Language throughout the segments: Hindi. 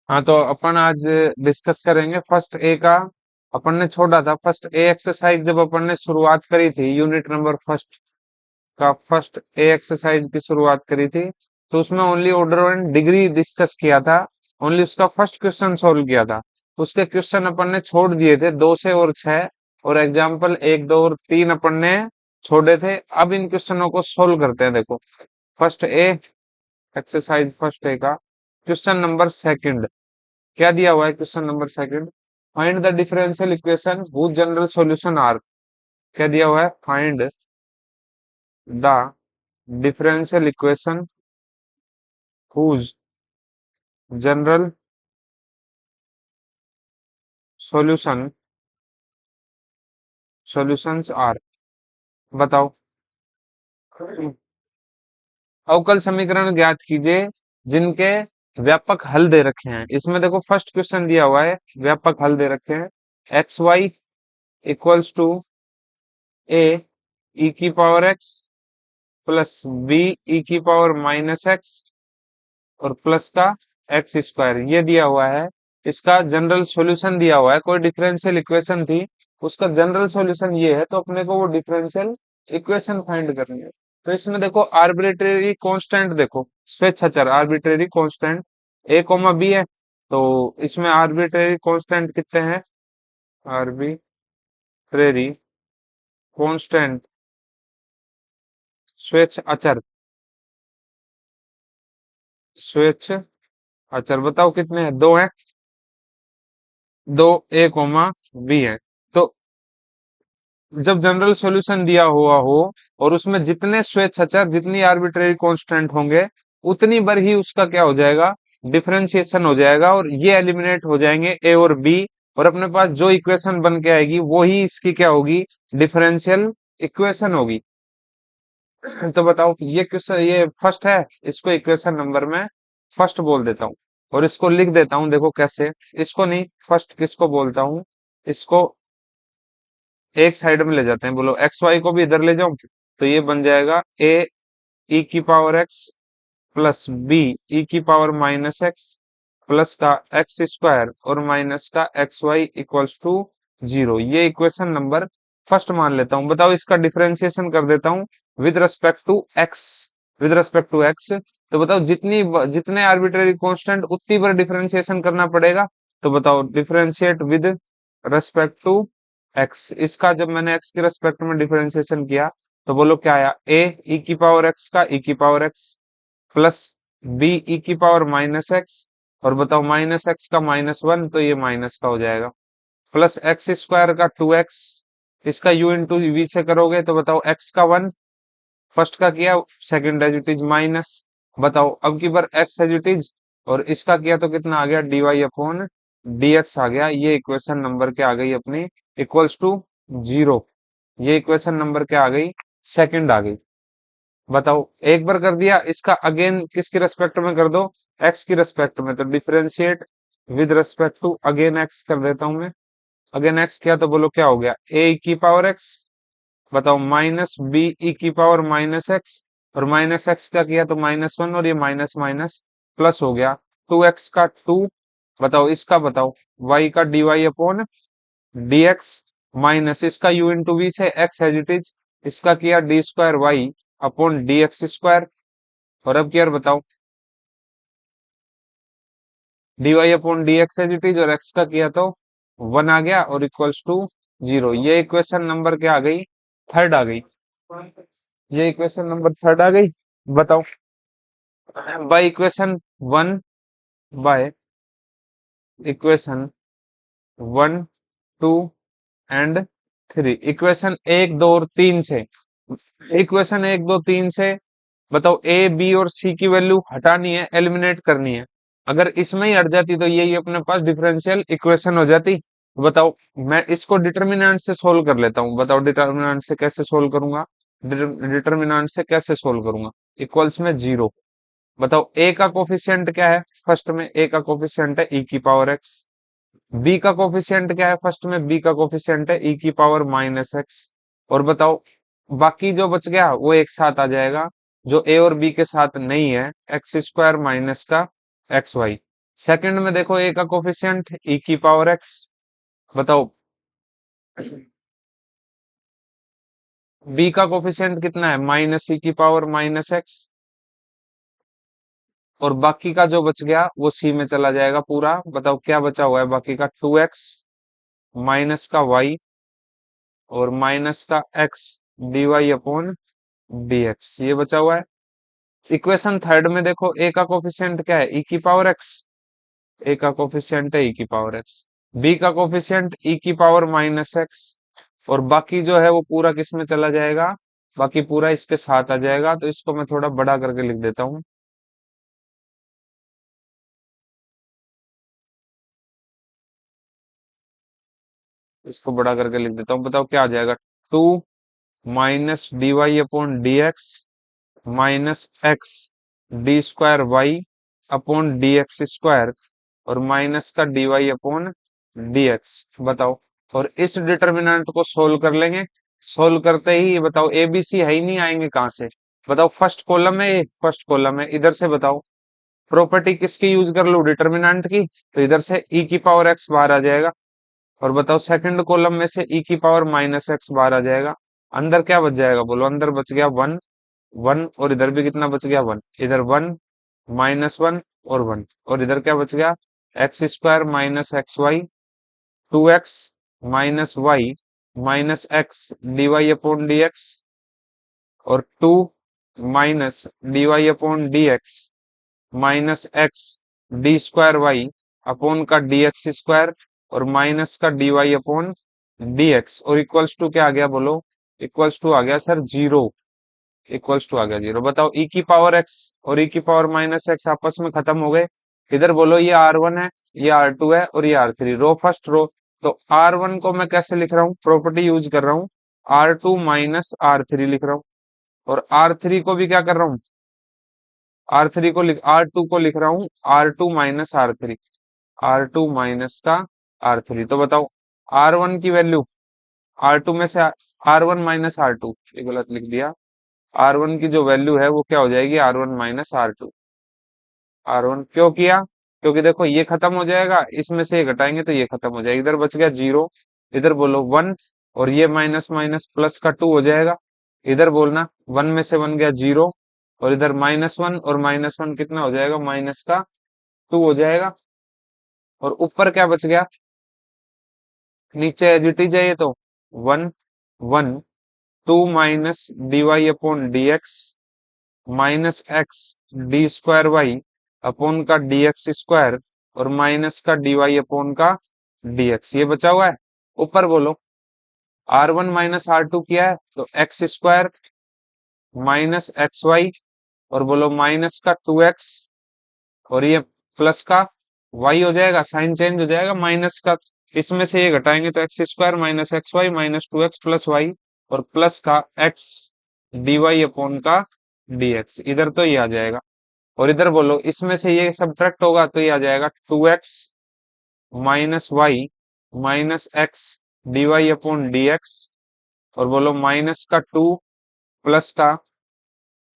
हाँ, तो अपन आज डिस्कस करेंगे फर्स्ट ए का। अपन ने छोड़ा था फर्स्ट ए एक्सरसाइज जब अपन ने शुरुआत करी थी, यूनिट नंबर फर्स्ट का फर्स्ट ए एक्सरसाइज की शुरुआत करी थी। तो उसमें only order and degree discuss किया था, ओनली उसका फर्स्ट क्वेश्चन सोल्व किया था। उसके क्वेश्चन अपन ने छोड़ दिए थे 2 से और 6, और एग्जाम्पल 1, 2 और 3 अपन ने छोड़े थे। अब इन क्वेश्चनों को सोल्व करते हैं। देखो, first A exercise first A का क्वेश्चन नंबर सेकंड क्या दिया हुआ है। Question number second, find the differential equation whose general solution are. क्या दिया हुआ है, find the differential equation whose general solution solutions are. बताओ, अवकल समीकरण ज्ञात कीजिए जिनके व्यापक हल दे रखे हैं। इसमें देखो फर्स्ट क्वेश्चन दिया हुआ है, व्यापक हल दे रखे हैं। X Y equals to a ई की power x plus B E की पावर माइनस एक्स और प्लस का एक्स स्क्वायर, ये दिया हुआ है। इसका जनरल सॉल्यूशन दिया हुआ है, कोई डिफरेंशियल इक्वेशन थी, उसका जनरल सॉल्यूशन ये है, तो अपने को वो डिफरेंशियल इक्वेशन फाइंड करनी है। तो इसमें देखो आर्बिट्रेरी कांस्टेंट, देखो स्वेच्छाचार आर्बिट्रेरी कांस्टेंट ए कोमा बी है। तो इसमें आर्बिट्रेरी कांस्टेंट कितने हैं, आर्बिट्रेरी कांस्टेंट स्वेच्छ अचर, स्वेच्छ अचर बताओ कितने हैं, 2 हैं, 2 ए कोमा बी है। तो जब जनरल सॉल्यूशन दिया हुआ हो और उसमें जितने स्वेच्छाचार जितनी आर्बिट्रेरी कांस्टेंट होंगे, उतनी बार ही उसका क्या हो जाएगा, डिफरेंशिएशन हो जाएगा, और ये एलिमिनेट हो जाएंगे ए और बी। और अपने पास जो इक्वेशन बन के आएगी वो ही इसकी क्या होगी, डिफरेंशियल इक्वेशन होगी। तो बताओ, ये क्वेश्चन ये फर्स्ट है, इसको इक्वेशन नंबर में फर्स्ट बोल देता हूँ और इसको लिख देता हूँ। देखो कैसे, इसको नहीं, फर्स्ट किसको बोलता हूँ, इसको एक साइड में ले जाते हैं। बोलो एक्स वाई को भी इधर ले जाऊं, तो ये बन जाएगा ए ई की power x plus B E की पावर माइनस एक्स प्लस का एक्स स्क्वायर और माइनस का एक्स वाई इक्वल्स टू 0। ये इक्वेशन नंबर फर्स्ट मान लेता हूँ। बताओ, इसका डिफरेंशिएशन कर देता हूँ with respect to X, with respect to x. तो बताओ, जितने आर्बिट्रेरी कांस्टेंट उतनी बार डिफरेंशिएशन करना पड़ेगा। तो बताओ, differentiate with respect to X. इसका जब मैंने एक्स के रेस्पेक्ट में डिफरेंशिएशन किया, तो बोलो क्या आया, ए ई की पावर एक्स का ई की power x plus B E की पावर माइनस एक्स, और बताओ माइनस एक्स का -1, तो ये माइनस का हो जाएगा, प्लस एक्स स्क्वायर का 2x। इसका u इंटू वी से करोगे तो बताओ x का 1, फर्स्ट का किया, second as it is minus. बताओ अब की बार x एज इट इज, और इसका किया तो कितना आ गया, dy अपॉन dx आ गया। ये इक्वेशन नंबर क्या आ गई अपनी, इक्वल्स टू 0। ये इक्वेशन नंबर क्या आ गई, सेकंड आ गई। बताओ, एक बार कर दिया, इसका अगेन किसके रेस्पेक्ट में कर दो, x की रेस्पेक्ट में। तो differentiate with respect to again x कर देता हूं मैं। अगेन x किया तो बोलो क्या हो गया, a की पावर x, बताओ माइनस बी ई की पावर माइनस एक्स, और माइनस एक्स का किया तो -1, और ये माइनस माइनस प्लस हो गया, 2x का 2। बताओ इसका, बताओ y का dy अपॉन dx माइनस इसका u इंटू वी से x एज इट इज, इसका किया D square Y upon D x square. और अब क्या बताओ, dy upon D x as it is, और x का किया तो 1 आ गया, और इक्वल्स टू 0। ये इक्वेशन नंबर क्या आ गई, थर्ड आ गई। ये इक्वेशन नंबर थर्ड आ गई। बताओ, by equation 1, by equation 1, 2 and 3, equation 1, 2 और 3 से, इक्वेशन 1, 2, 3 से बताओ ए बी और सी की वैल्यू हटानी है, एलिमिनेट करनी है। अगर इसमें ही हट जाती तो यही अपने पास डिफरेंशियल इक्वेशन हो जाती। बताओ, मैं इसको डिटर्मिनेंट से सोल्व कर लेता हूँ। बताओ डिटर्मिनेंट से कैसे सोल्व करूंगा, डिटर्मिनेंट से कैसे सोल्व करूंगा, इक्वल्स में 0। बताओ ए का कोफिशिएंट क्या है, फर्स्ट में ए का कोफिशिएंट है ई की पावर एक्स। बी का कोफिशिएंट क्या है, फर्स्ट में बी का कोफिशिएंट है ई की पावर माइनस एक्स। और बताओ बाकी जो बच गया वो एक साथ आ जाएगा, जो ए और बी के साथ नहीं है, एक्स स्क्वायर माइनस का एक्स वाई। सेकंड में देखो ए का कोफिशिएंट ई की पावर एक्स, बताओ बी का कोफिशिएंट कितना है माइनस ई की पावर माइनस एक्स, और बाकी का जो बच गया वो सी में चला जाएगा पूरा। बताओ क्या बचा हुआ है बाकी का, 2x माइनस का y और माइनस का x dy अपॉन dx, ये बचा हुआ है। इक्वेशन थर्ड में देखो ए का कोफिशिएंट क्या है, ई की पावर एक्स, ए का कोफिशिएंट है ई की पावर एक्स, बी का कोफिशिएंट ई की पावर माइनस एक्स, और बाकी जो है वो पूरा किस में चला जाएगा, बाकी पूरा इसके साथ आ जाएगा। तो इसको मैं थोड़ा बड़ा करके लिख देता हूँ, इसको बड़ा करके लिख देता हूँ। बताओ क्या आ जाएगा, 2 minus D Y upon D x minus x D square Y upon D x square, और माइनस का D Y upon D X. बताओ, और इस डिटर्मिनेंट को सोल्व कर लेंगे। सोल्व करते ही ये बताओ ए बी सी है ही नहीं, आएंगे कहाँ से। बताओ फर्स्ट कॉलम है, ये फर्स्ट कॉलम है, इधर से बताओ प्रॉपर्टी किसकी यूज कर लूं, डिटर्मिनेंट की, तो इधर से ई की पावर एक्स बाहर आ जाएगा। और बताओ सेकंड कॉलम में से ई की पावर माइनस एक्स बाहर आ जाएगा। अंदर क्या बच जाएगा बोलो, अंदर बच गया वन, वन, और इधर भी कितना बच गया वन, इधर वन माइनस वन और वन, और इधर क्या बच गया, x square minus x Y, 2x minus Y minus x D Y upon D x, और 2 minus D Y upon D x minus x D square Y upon का डी एक्स स्क्वायर, और माइनस का D Y upon D x, और इक्वल्स टू क्या आ गया बोलो, इक्वल्स टू आ गया सर जीरो, इक्वल्स टू आ गया जीरो। बताओ ई की पावर एक्स और ई की पावर माइनस एक्स आपस में खत्म हो गए। इधर बोलो ये आर वन है, ये आर टू है, और ये R three, row first row. तो आर वन को मैं कैसे लिख रहा हूँ, प्रॉपर्टी यूज कर रहा हूँ, R two minus R three लिख रहा हूँ, और आर थ्री को भी क्या कर रहा हूँ, आर थ्री को लिख, आर टू को लिख रहा हूँ R two minus R three, R two minus का आर थ्री। तो बताओ आर वन की वैल्यू, आर टू में से R one minus R two, ये गलत लिख दिया, आर वन की जो वैल्यू है वो क्या हो जाएगी, R one minus R two. R one क्यों किया, क्योंकि देखो ये खत्म हो जाएगा, इसमें से ये घटाएंगे तो ये खत्म हो जाएगा, इधर बच गया जीरो, इधर बोलो वन, और ये माइनस माइनस प्लस का टू हो जाएगा, इधर बोलना वन में से वन गया जीरो, और इधर माइनस वन और माइनस वन कितना हो जाएगा, माइनस का टू हो जाएगा, और ऊपर क्या बच गया, नीचे एज इट इज है ये तो, one, one, 2 minus D Y upon D x minus x D square Y upon का डी एक्स स्क्वायर, और माइनस का डी वाई अपॉन का डी एक्स, ये बचा हुआ है। ऊपर बोलो R one minus R two किया है तो x square minus x y, और बोलो माइनस का 2x, और ये प्लस का y हो जाएगा, साइन चेंज हो जाएगा माइनस का, इसमें से ये घटाएंगे तो x square minus x y minus 2x plus y, और प्लस का x डी वाई अपॉन का dx, इधर तो ये आ जाएगा। और इधर बोलो इसमें से ये सब्ट्रैक्ट होगा तो ये आ जाएगा 2x minus Y minus x D Y upon D x, और बोलो माइनस का 2 प्लस का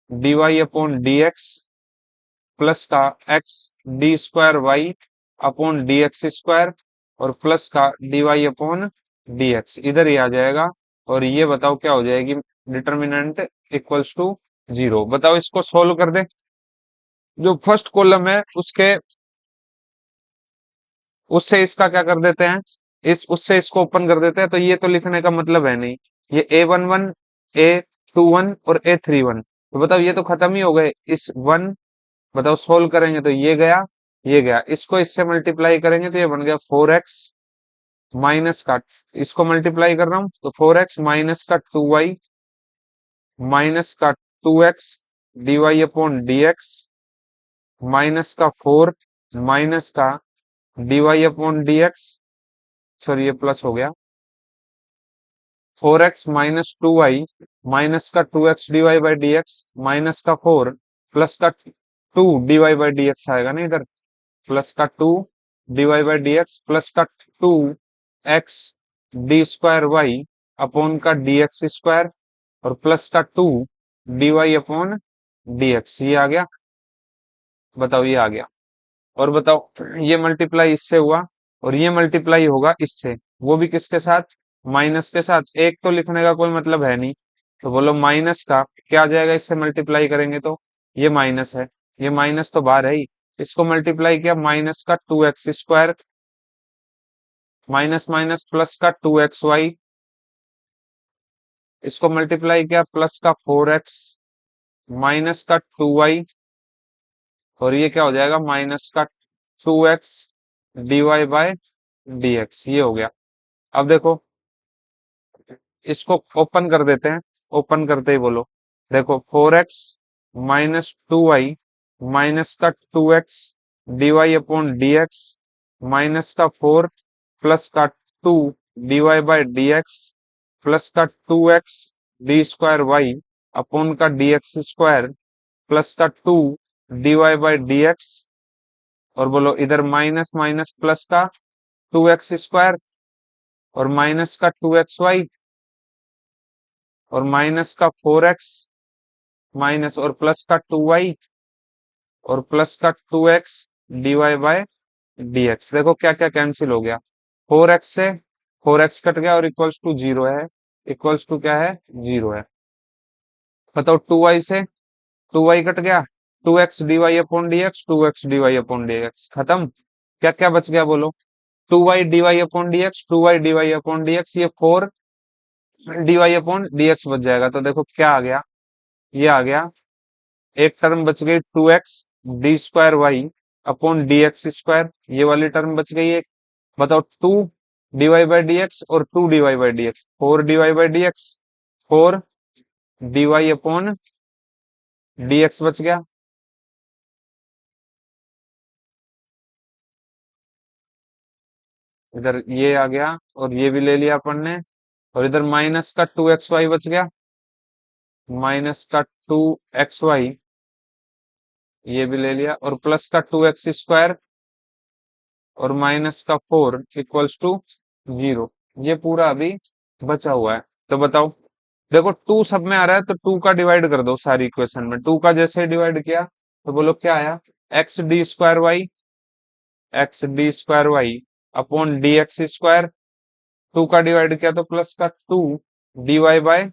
D Y upon D x plus का x D square Y upon D x square, और प्लस का D Y upon D x, इधर ही आ जाएगा। और ये बताओ क्या हो जाएगी, डिटर्मिनेंट इक्वल्स टू जीरो। बताओ इसको सोल्व कर दे, जो फर्स्ट कॉलम है उसके, उससे इसका क्या कर देते हैं, इस उससे इसको ओपन कर देते हैं, तो ये तो लिखने का मतलब है नहीं, ये A one one, A two one और ए थ्री वन, तो बताओ ये तो खत्म ही हो गए, इस वन, बताओ सोल्व करेंगे तो ये गया, ये गया, इसको इससे मल्टीप्लाई करेंगे तो ये बन गया 4x माइनस का, इसको मल्टीप्लाई कर रहा हूं तो 4x माइनस का 2y माइनस का 2x d Y upon D x minus का 4 माइनस का D Y upon D x, sorry ये प्लस हो गया, 4x माइनस 2y माइनस का 2x d y by d x minus का 4 प्लस का 2 d y by d x आएगा ना इधर, प्लस का 2 d y by d x plus का 2 x D square Y upon का डी एक्स स्क्वायर, और प्लस का 2 d Y upon D x, ये आ गया। बताओ ये आ गया। और बताओ ये मल्टीप्लाई इससे हुआ और ये मल्टीप्लाई होगा इससे, वो भी किसके साथ, माइनस के साथ। एक तो लिखने का कोई मतलब है नहीं, तो बोलो माइनस का क्या आ जाएगा, इससे मल्टीप्लाई करेंगे तो ये माइनस है, ये माइनस तो बाहर है ही, इसको मल्टीप्लाई किया माइनस का 2x² माइनस माइनस प्लस का 2xy, इसको मल्टीप्लाई किया प्लस का 4x माइनस का 2y, और ये क्या हो जाएगा माइनस का 2x dy/dx, ये हो गया। अब देखो इसको ओपन कर देते हैं, ओपन करते ही बोलो, देखो 4x माइनस 2y माइनस का 2x dy/dx माइनस का 4 प्लस का 2 dy/dx प्लस का 2x d²y अपॉन का dx² प्लस का 2 dy/dx, और बोलो इधर माइनस माइनस प्लस का 2x² और माइनस का 2xy और माइनस का 4x माइनस और प्लस का 2y और प्लस का 2x dy/dx। देखो क्या क्या कैंसिल हो गया, 4x से 4x कट गया और इक्वल्स टू 0 है, इक्वल्स टू क्या है 0 है। बताओ 2y से 2y कट गया, 2x dy/dx 2x dy/dx खत्म। क्या क्या बच गया बोलो, 2y dy/dx 2y dy/dx, ये 4 dy/dx बच जाएगा। तो देखो क्या आ गया, ये आ गया, एक टर्म बच गई 2x d²y अपॉन dx², ये वाली टर्म बच गई एक। बताओ 2 dy/dx और 2 dy/dx, 4 dy/dx 4 dy/dx बच गया। इधर ये आ गया और ये भी ले लिया अपन ने, और इधर माइनस का 2xy बच गया, माइनस का 2xy ये भी ले लिया, और प्लस का 2x² और माइनस का 4 इक्वल्स टू 0, ये पूरा अभी बचा हुआ है। तो बताओ देखो 2 सब में आ रहा है तो 2 का डिवाइड कर दो सारी इक्वेशन में, 2 का जैसे डिवाइड किया तो बोलो क्या आया, x d² y upon dx², 2 का डिवाइड किया तो प्लस का 2 dy/dx,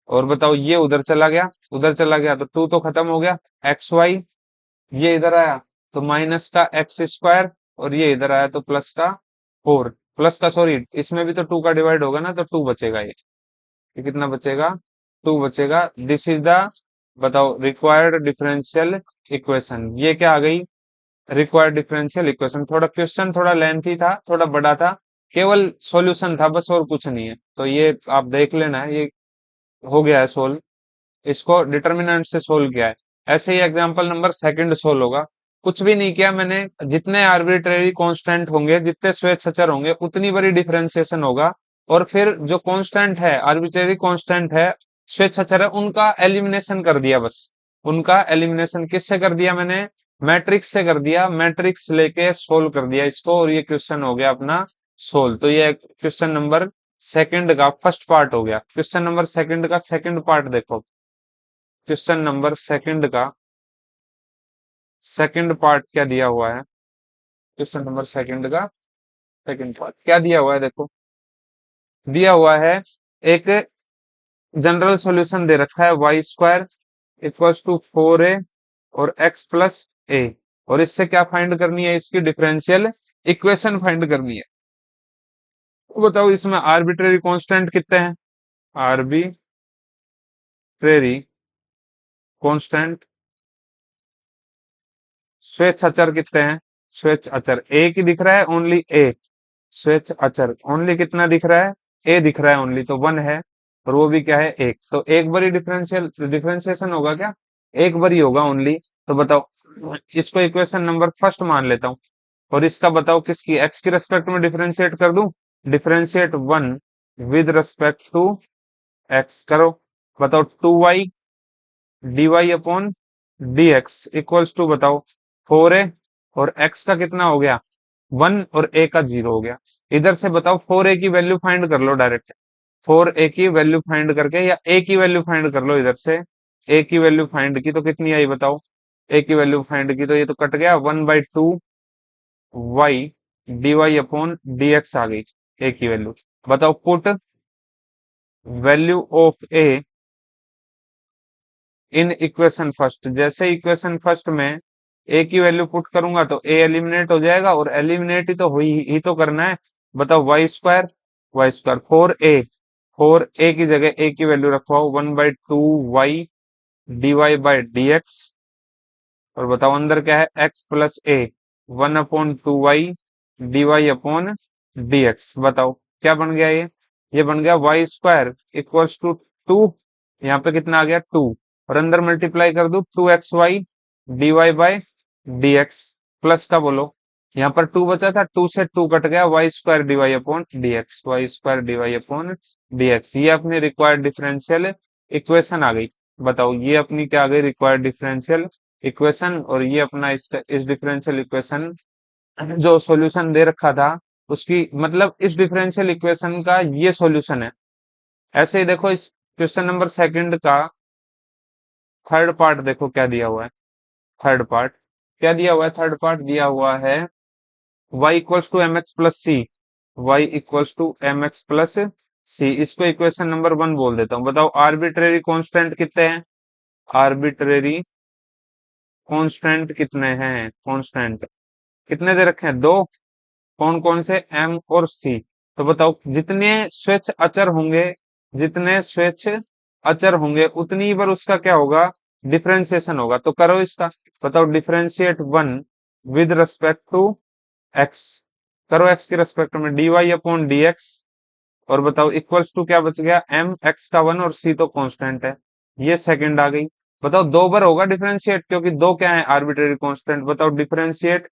और बताओ ये उधर चला गया, उधर चला गया तो 2 तो खत्म हो गया, xy ये इधर आया तो माइनस का x², और ये इधर आया तो प्लस का 4, प्लस का सॉरी इसमें भी तो 2 का डिवाइड होगा ना, तो 2 बचेगा, ये कितना बचेगा 2 बचेगा। दिस इज द, बताओ रिक्वायर्ड डिफरेंशियल इक्वेशन, ये क्या आ गई रिक्वायर्ड डिफरेंशियल इक्वेशन। थोड़ा क्वेश्चन थोड़ा लेंथी था, थोड़ा बड़ा था, केवल सॉल्यूशन था बस और कुछ नहीं है, तो ये आप देख लेना है, ये हो गया है सोल्व, इसको डिटर्मिनेंट से सोल्व किया है। ऐसे ही एग्जांपल नंबर सेकंड सोल्व होगा, कुछ भी नहीं किया मैंने, जितने आर्बिट्रेरी कांस्टेंट होंगे जितने स्वेच्छाचार होंगे उतनी बड़ी डिफरेंशिएशन होगा, और फिर जो कांस्टेंट है आर्बिट्रेरी कांस्टेंट है स्वेच्छाचार है उनका एलिमिनेशन कर दिया बस। उनका एलिमिनेशन किससे कर दिया मैंने, मैट्रिक्स से कर दिया, मैट्रिक्स लेके सोल्व कर दिया इसको, और ये क्वेश्चन हो गया अपना सोल्व। तो ये क्वेश्चन नंबर सेकंड का फर्स्ट पार्ट हो गया। क्वेश्चन नंबर सेकंड का सेकंड पार्ट देखो, क्वेश्चन नंबर सेकंड का सेकंड पार्ट क्या दिया हुआ है, क्वेश्चन नंबर सेकंड का सेकंड पार्ट क्या दिया हुआ है देखो, दिया हुआ है एक जनरल सॉल्यूशन दे रखा है y² इक्वल्स टू 4a और x प्लस a, और इससे क्या फाइंड करनी है, इसकी डिफरेंशियल इक्वेशन फाइंड करनी है। तो बताओ इसमें आर्बिट्रेरी कांस्टेंट कितने हैं, आर्बिट्रेरी कांस्टेंट स्वेच्छ अचर कितने हैं, स्वेच्छ अचर एक ही दिख रहा है ओनली ए, स्वेच्छ अचर ओनली कितना दिख रहा है, ए दिख रहा है ओनली, तो 1 है, और वो भी क्या है एक, तो एक बारी डिफरेंशिएशन होगा क्या, एक बारी होगा ओनली। तो बताओ इसको इक्वेशन नंबर फर्स्ट मान लेता हूँ, और इसका बताओ किसकी एक्स की रेस्पेक्ट में डिफरेंशिएट कर दूं, differentiate 1 with respect to x करो। बताओ 2y dy upon dx equals to बताओ 4a, और x का कितना हो गया 1 और a का 0 हो गया। इधर से बताओ 4a की वैल्यू फाइंड कर लो डायरेक्ट, 4a की वैल्यू फाइंड करके, या a की वैल्यू फाइंड कर लो इधर से, a की वैल्यू फाइंड की तो कितनी आई बताओ, ए की वैल्यू फाइंड की, तो ये तो कट गया, 1/2 y dy अपॉन dx आ गई ए की वैल्यू। बताओ put value of A in equation first. जैसे इक्वेशन फर्स्ट में ए की वैल्यू पुट करूंगा तो ए एलिमिनेट हो जाएगा, और एलिमिनेट ही तो ही तो करना है। बताओ वाई स्क्वायर 4 ए की जगह ए की वैल्यू रखवाओ 1/2 y dy/dx। और बताओ अंदर क्या है, x प्लस ए 1/2 y dy/dx। बताओ क्या बन गया ये बन गया y² इक्वल्स टू 2। यहाँ पे कितना आ गया 2, और अंदर मल्टीप्लाई कर दू 2xy dy/dx प्लस का बोलो, यहाँ पर 2 बचा था, 2 से 2 कट गया, y² dy/dx। ये अपनी रिक्वायर्ड डिफरेंशियल इक्वेशन आ गई। बताओ ये अपनी क्या आ गई, रिक्वायर्ड डिफरेंशियल इक्वेशन। और ये अपना इसका इस डिफरेंशियल इक्वेशन जो सॉल्यूशन दे रखा था उसकी, मतलब इस डिफरेंशियल इक्वेशन का ये सॉल्यूशन है। ऐसे ही देखो इस क्वेश्चन नंबर सेकंड का थर्ड पार्ट देखो क्या दिया हुआ है। थर्ड पार्ट क्या दिया हुआ है, थर्ड पार्ट दिया हुआ है y equals to m x plus c. Y equals to m x plus c, इसको इक्वेशन नंबर 1 बोल देता हूँ। बताओ आर्बिट्रेरी कांस्टेंट कितने हैं, आर्बिट्रेरी कांस्टेंट कितने हैं, कांस्टेंट कितने दे रखे हैं, 2। कौन कौन से, एम और सी। तो बताओ जितने स्वेच्छ अचर होंगे, जितने स्वेच्छ अचर होंगे उतनी ही बार उसका क्या होगा, डिफरेंशिएशन होगा। तो करो इसका, बताओ differentiate 1 with respect to x. करो एक्स के रिस्पेक्ट में dy/dx। और बताओ इक्वल्स टू क्या बच गया, एम एक्स का 1 और सी तो कांस्टेंट है, ये सेकंड आ गई। बताओ 2 बार होगा डिफरेंशिएट, क्योंकि 2 क्या है, आर्बिट्रेरी कांस्टेंट। बताओ differentiate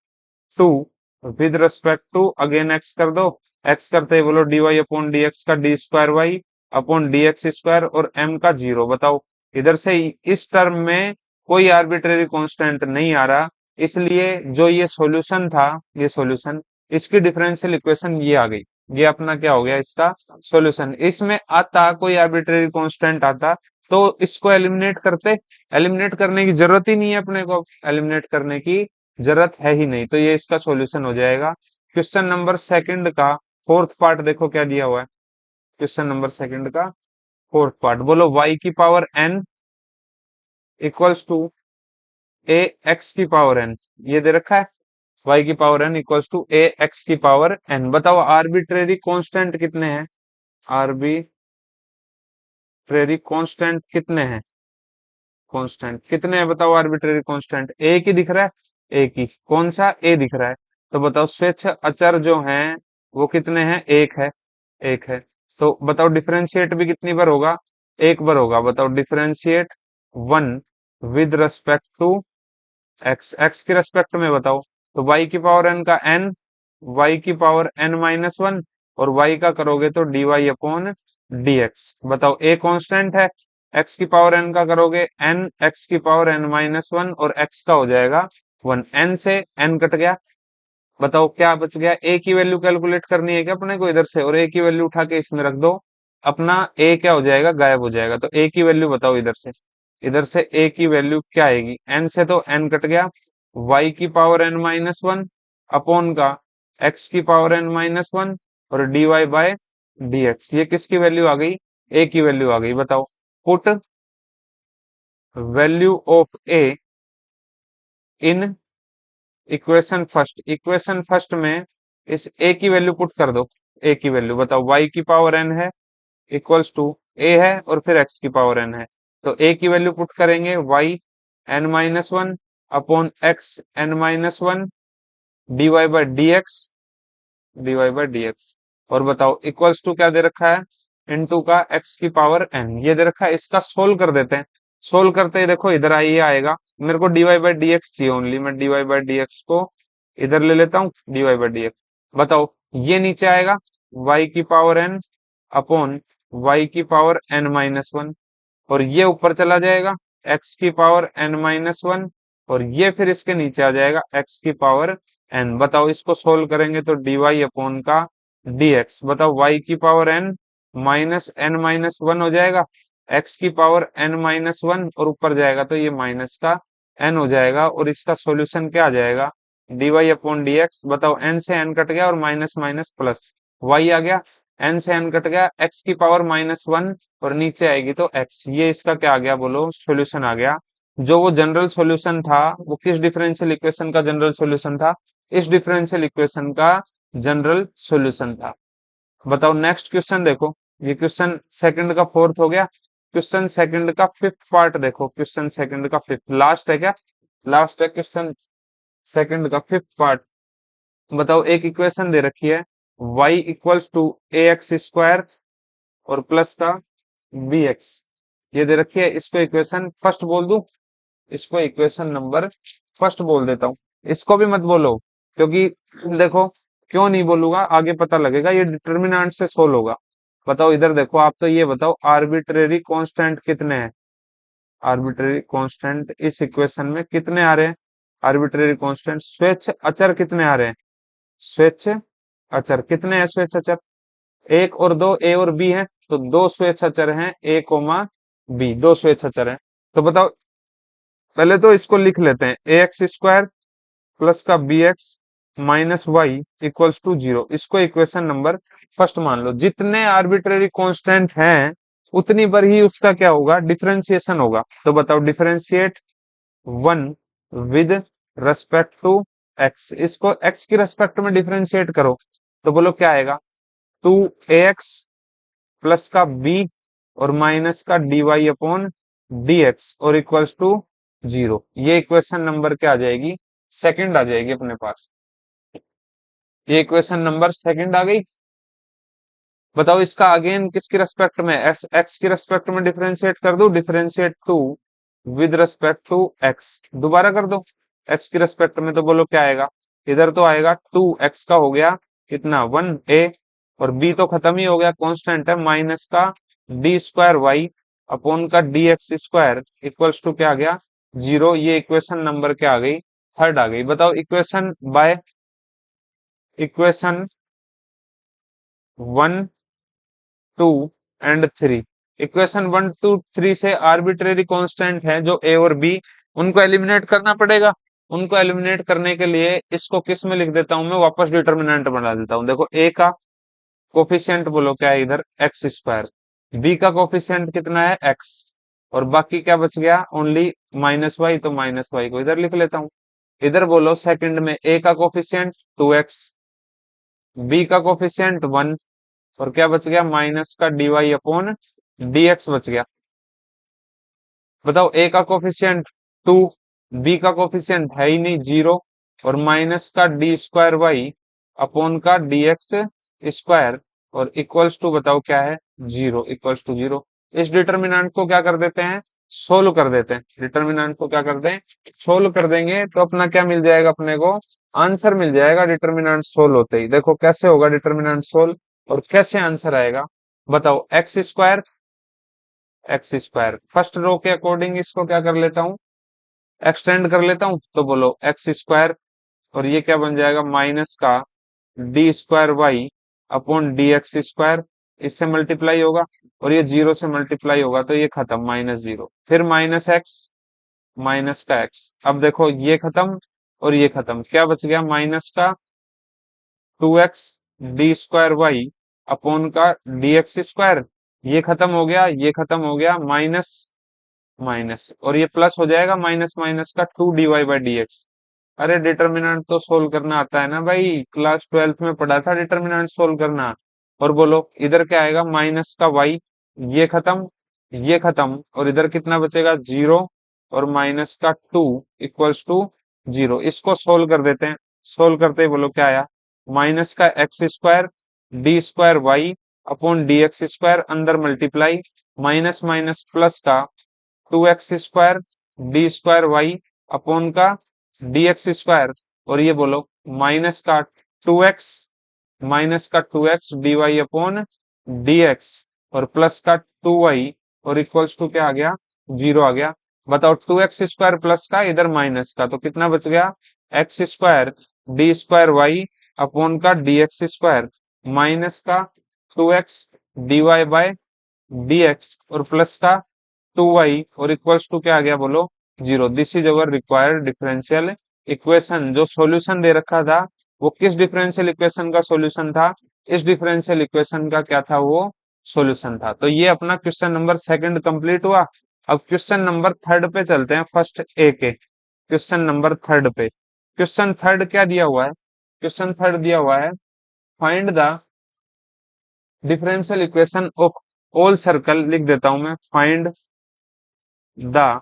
2 with respect to again x कर दो, एक्स करते ही बोलो dy/dx का d²y/dx² और m का 0। बताओ इधर से इस टर्म में कोई आर्बिट्रेरी कांस्टेंट नहीं आ रहा, इसलिए जो ये सॉल्यूशन था, ये सॉल्यूशन, इसकी डिफरेंशियल इक्वेशन ये आ गई। ये अपना क्या हो गया, इसका सॉल्यूशन। इसमें आता कोई आर्बिट्रेरी कांस्टेंट आता तो इसको एलिमिनेट करते, एलिमिनेट करने की जरूरत ही नहीं है अपने को, एलिमिनेट करने की जरूरत है ही नहीं, तो ये इसका सॉल्यूशन हो जाएगा। क्वेश्चन नंबर सेकंड का फोर्थ पार्ट देखो क्या दिया हुआ है। क्वेश्चन नंबर सेकंड का फोर्थ पार्ट बोलो, y की power n equals to a x की पावर n, ये दे रखा है y की power n equals to a x की पावर n। बताओ आर्बिट्रेरी कांस्टेंट कितने हैं, आर्बिट्रेरी कांस्टेंट कितने हैं, कांस्टेंट कितने हैं बताओ, आर्बिट्रेरी कांस्टेंट एक ही दिख रहा है, एक ही, कौन सा, ए दिख रहा है। तो बताओ स्वेच्छ अचर जो हैं वो कितने हैं, एक है, एक है। तो बताओ डिफरेंशिएट भी कितनी बार होगा, एक बार होगा। बताओ differentiate 1 with respect to x, x के रेस्पेक्ट में बताओ। तो y की पावर n का n, y की पावर n-1, और y का करोगे तो dy/dx। बताओ a कांस्टेंट है, x की पावर n का करोगे n x की पावर n-1, और x का हो जाएगा 1, n से n कट गया। बताओ क्या बच गया, a की वैल्यू कैलकुलेट करनी है क्या अपने को इधर से, और a की वैल्यू उठा के इसमें रख दो, अपना a क्या हो जाएगा, गायब हो जाएगा। तो a की वैल्यू बताओ इधर से, इधर से a की वैल्यू क्या आएगी, n से तो n कट गया, y की पावर n-1 अपॉन का x की पावर n-1 और dy/dx। ये किसकी वैल्यू आ गई, a की वैल्यू आ गई। बताओ put value of a in equation first में इस a की वैल्यू पुट कर दो, a की वैल्यू बताओ, y की पावर n है इक्वल्स टू a है और फिर x की पावर n है। तो a की वैल्यू पुट करेंगे y n-1 upon x n-1 dy/dx, dy/dx। और बताओ इक्वल्स टू क्या दे रखा है, इनटू का x की पावर n, ये दे रखा है। इसका सोल्व कर देते हैं, सोल्व करते ही देखो इधर ये आएगा, मेरे को dy/dx चाहिए ओनली, मैं dy/dx को इधर ले लेता हूँ, dy/dx। बताओ ये नीचे आएगा y की पावर n अपॉन y की पावर n-1, और ये ऊपर चला जाएगा x की पावर n-1, और ये फिर इसके नीचे आ जाएगा x की पावर n। बताओ इसको सोल्व करेंगे तो dy अपॉन का dx। बताओ y की पावर n माइनस n-1 हो जाएगा, x की पावर n-1 और ऊपर जाएगा तो ये माइनस का n हो जाएगा और इसका सॉल्यूशन क्या आ जाएगा, dy अपॉन dx। बताओ n से n कट गया और माइनस माइनस प्लस y आ गया, n से n कट गया, x की पावर -1 और नीचे आएगी तो x, ये इसका क्या आ गया बोलो, सॉल्यूशन आ गया। जो वो जनरल सॉल्यूशन था वो किस डिफरेंशियल इक्वेशन का जनरल सॉल्यूशन था, इस डिफरेंशियल इक्वेशन का जनरल सॉल्यूशन था। बताओ नेक्स्ट क्वेश्चन देखो, ये क्वेश्चन सेकंड का फोर्थ हो गया, क्वेश्चन सेकंड का फिफ्थ पार्ट देखो, क्वेश्चन सेकंड का फिफ्थ लास्ट है क्या, लास्ट है क्वेश्चन सेकंड का फिफ्थ पार्ट। बताओ एक इक्वेशन दे रखी है y equals to a x square और प्लस का बी एक्स, ये दे रखी है, इसको इक्वेशन फर्स्ट बोल दूं, इसको इक्वेशन नंबर फर्स्ट बोल देता हूं, इसको भी मत बोलो क्योंकि देखो क्यों नहीं बोलूंगा आगे पता लगेगा, ये डिटर्मिनेंट से सोल्व होगा। बताओ इधर देखो, आप तो ये बताओ आर्बिट्रेरी कांस्टेंट कितने हैं, आर्बिट्रेरी कांस्टेंट इस इक्वेशन में कितने आ रहे हैं, आर्बिट्रेरी कांस्टेंट स्वेच्छ अचर कितने आ रहे हैं, स्वेच्छ अचर कितने हैं, स्वेच्छ अचर एक और दो, ए और बी है, तो दो स्वेच्छ अचर हैं, ए कोमा बी, दो स्वेच्छ अचर हैं। तो बताओ पहले तो इसको लिख लेते हैं, ए एक्स स्क्वायर प्लस का b x minus y equals to zero, इसको इक्वेशन नंबर फर्स्ट मान लो। जितने आर्बिट्रेरी कांस्टेंट हैं उतनी बार ही उसका क्या होगा, डिफरेंशिएशन होगा। तो बताओ differentiate one with respect to x, इसको एक्स की रेस्पेक्ट में डिफरेंशिएट करो तो बोलो क्या आएगा, टू ए एक्स प्लस का बी और माइनस का D Y upon D x और इक्वल्स टू जीरो, ये इक्वेशन नंबर क्या आ जाएगी, सेकंड आ जाएगी अपने पास, ये इक्वेशन नंबर सेकंड आ गई। बताओ इसका अगेन किसकी रेस्पेक्ट में, एक्स, एक्स की रेस्पेक्ट में डिफरेंशिएट कर दो, differentiate two with respect to x, दोबारा कर दो एक्स की रेस्पेक्ट में, तो बोलो क्या आएगा, इधर तो आएगा टू एक्स का हो गया कितना वन ए और बी तो खत्म ही हो गया, कांस्टेंट है, माइनस का डी स्क्वायर वाई अपॉन का D x square equals to क्या आ गया जीरो, ये इक्वेशन नंबर क्या आ गई, थर्ड आ गई। बताओ equation by equation one two and three, equation one to three से आर्बिट्रेरी कांस्टेंट है जो ए और बी, उनको एलिमिनेट करना पड़ेगा। उनको एलिमिनेट करने के लिए इसको किस में लिख देता हूं मैं, वापस डिटर्मिनेंट बना देता हूं। देखो ए का कोफिशिएंट बोलो क्या है इधर, एक्स स्क्वायर, बी का कोफिशिएंट कितना है एक्स, और बाकी क्या बच गया ओनली माइनस वाई, तो माइनस वाई को इधर लिख लेता हूं। इधर बोलो सेकंड में ए का कोफिशिएंट टू एक्स, बी का कोफिशिएंट वन और क्या बच गया माइनस का D Y upon D x बच गया। बताओ ए का कोफिशिएंट टू, बी का कोफिशिएंट है ही नहीं जीरो और माइनस का डी स्क्वायर वाई अपॉन का डी एक्स स्क्वायर और इक्वल्स टू बताओ क्या है जीरो, इक्वल्स टू जीरो। इस डिटर्मिनेंट को क्या कर देते हैं, सोल्व कर देते हैं, डिटर्मिनेंट को क्या कर दें, सोल्व कर देंगे तो अपना क्या मिल जाएगा, अपने को आंसर मिल जाएगा डिटर्मिनेंट सोल्व होते ही। देखो कैसे होगा डिटर्मिनेंट सोल्व और कैसे आंसर आएगा। बताओ x square, x square first row के अकॉर्डिंग इसको क्या कर लेता हूँ, एक्सटेंड कर लेता हूँ, तो बोलो एक्स स्क्वायर और ये क्या बन जाएगा माइनस का d square Y upon D x square, इससे मल्टीप्लाई होगा और ये जीरो से मल्टीप्लाई होगा तो ये खत्म माइनस जीरो, फिर माइनस एक्स माइनस का एक्स, अब देखो ये खत्म और ये खत्म, क्या बच गया माइनस का two x D square Y upon का डी एक्स स्क्वायर, ये खत्म हो गया, ये खत्म हो गया, माइनस माइनस और ये प्लस हो जाएगा माइनस माइनस का two d y by d x. अरे डिटर्मिनेंट तो सोल्व करना आता है ना भाई, क्लास ट्वेल्थ में पढ़ा था डिटर्मिनेंट सोल्व करना। और बोलो इधर क्या आएगा माइनस का वाई, ये खत्म ये खत्म और इधर कितना बचेगा जीरो और माइनस का टू इक्वल्स टू जीरो, इसको सोल्व कर देते हैं। सोल्व करते ही बोलो क्या आया, माइनस का x square d square Y upon D x square अंदर मल्टीप्लाई, माइनस माइनस प्लस का two x square d square Y upon का डी एक्स स्क्वायर और ये बोलो माइनस का टू एक्स माइनस का two x D Y upon D x और प्लस का टू वाई और इक्वल्स टू क्या आ गया जीरो आ गया। बताओ टू एक्स स्क्वायर प्लस का इधर माइनस का तो कितना बच गया x square d square Y upon का डी एक्स स्क्वायर माइनस का two x D y by d x और प्लस का टू वाई और इक्वल्स टू क्या आ गया बोलो zero. This is our required differential equation. जो सॉल्यूशन दे रखा था वो किस डिफरेंशियल इक्वेशन का सॉल्यूशन था? इस डिफरेंशियल इक्वेशन का क्या था? वो सॉल्यूशन था। तो ये अपना क्वेश्चन नंबर सेकंड कंप्लीट हुआ। अब क्वेश्चन नंबर थर्ड पे चलते हैं, फर्स्ट ए के क्वेश्चन नंबर थर्ड पे। क्वेश्चन थर्ड क्या दिया हुआ है? क्वेश्चन थर्ड दिया हुआ है, find the differential equation of all circle. लिख देता हूं मैं, find the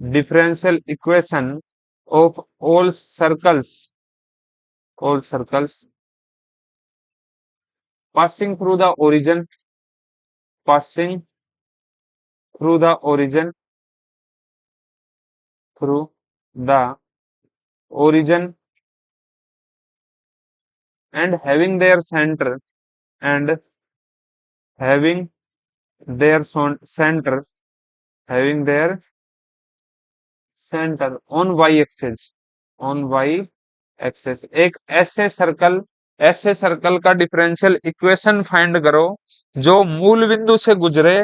differential equation of all circles passing through the origin, passing through the origin, through the origin and having their center, and having their center, having their center on y axis, on y axis. एक ऐसे सर्कल का डिफरेंशियल इक्वेशन फाइंड करो जो मूल बिंदु से गुजरे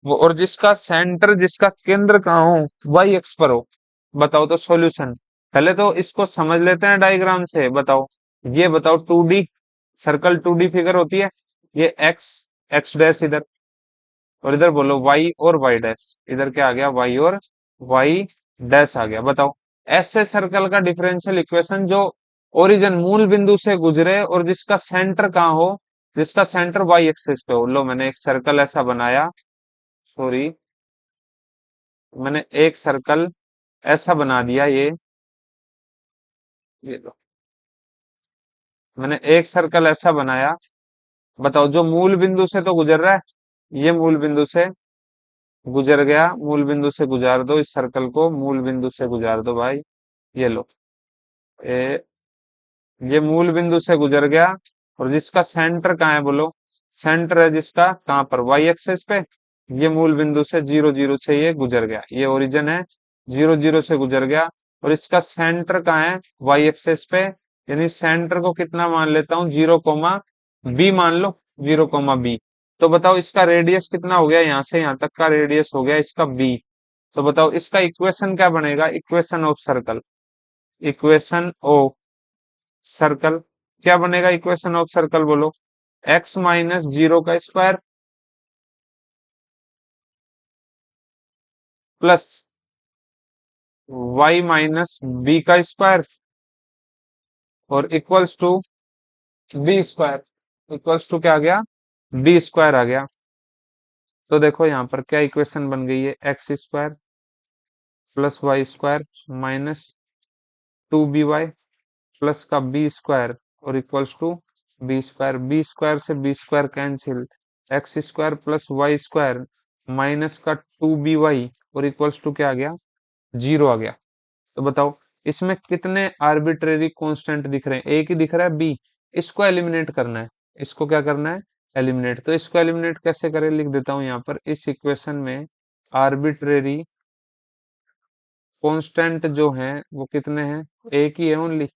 वो, और जिसका सेंटर, जिसका केंद्र कहाँ हो? वाई एक्स पर हो। बताओ तो सॉल्यूशन। पहले तो इसको समझ लेते हैं डायग्राम से। बताओ, ये बताओ 2D सर्कल, 2D फिगर होती है। ये एक्स, एक्स डैश इधर, और इधर बोलो वाई और वाई डैश। इधर क्या आ गया? वाई और वाई डैश आ गया। बताओ, ऐसे सर्कल का डिफरेंशियल इक्वेशन जो ओरिजिन मूल बिंदु से गुजरे और जिसका सेंटर कहाँ हो? जिसका सेंटर वाई एक्सिस पे हो। लो, मैंने एक सर्कल ऐसा बनाया, सॉरी, मैंने एक सर्कल ऐसा बना दिया। ये लो, मैंने एक सर्कल ऐसा बनाया। बताओ, जो मूल बिंदु से तो गुजर रहा है, ये मूल बिंदु से गुजर गया, मूल बिंदु से गुजार दो इस सर्कल को, मूल बिंदु से गुजार दो भाई। ये लो, ए, ये मूल बिंदु से गुजर गया, और जिसका सेंटर कहाँ है? बोलो, सेंटर है जिसका कहाँ पर? वाई एक्सिस पे। ये मूल बिंदु से 0 0 से ये गुजर गया, ये ओरिजिन है, 0 0 से गुजर गया, और इसका सेंटर कहाँ है? वाई एक्सिस पे। यानी सेंटर को कितना मान लेता हूँ? 0 बी मान लो, 0 बी। तो बताओ, इसका रेडियस कितना हो गया? यहाँ से यहाँ तक का रेडियस हो गया इसका बी। तो बताओ, इसका इक्वेशन क्या बनेगा? Equation of circle, equation of circle क्या बनेगा? इक्वेशन ऑफ सर्कल बोलो, एक्स माइनस 0 का square plus y minus b का स्क्वायर और equals to b square. Equals to क्या आ गया? बी स्क्वायर आ गया। तो देखो यहाँ पर क्या इक्वेशन बन गई है? X square plus y square minus 2by plus का बी स्क्वायर और equals to b square. B square से b square cancel, x square plus y square minus का 2by और इक्वल्स टू क्या आ गया? 0 आ गया। तो बताओ, इसमें कितने आर्बिट्रेरी कांस्टेंट दिख रहे हैं? एक ही दिख रहा है, बी। इसको एलिमिनेट करना है। इसको क्या करना है? एलिमिनेट। तो इसको एलिमिनेट कैसे करें? लिख देता हूं यहाँ पर, इस इक्वेशन में आर्बिट्रेरी कांस्टेंट जो हैं वो कितने हैं? एक ही है ओनली,